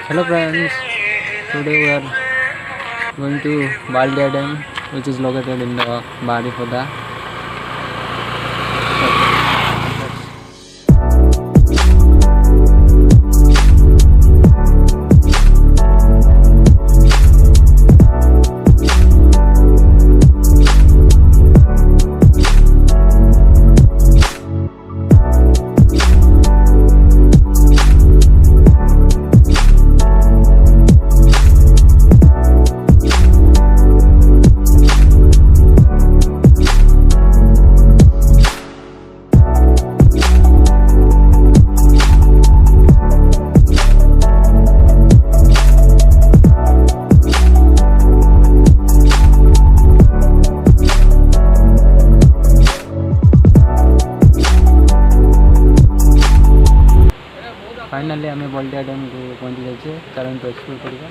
Hello friends, today we are going to Baldia Dam, which is located in the Baripada. Finally आम बल्टिया dam को पहुँची जाइए चलन तो एक्सप्लोर करवा।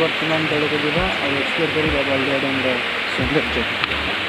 बर्तमान तौक जा और एक्सप्लोर कर बल्टिया डैम सौंदर्य।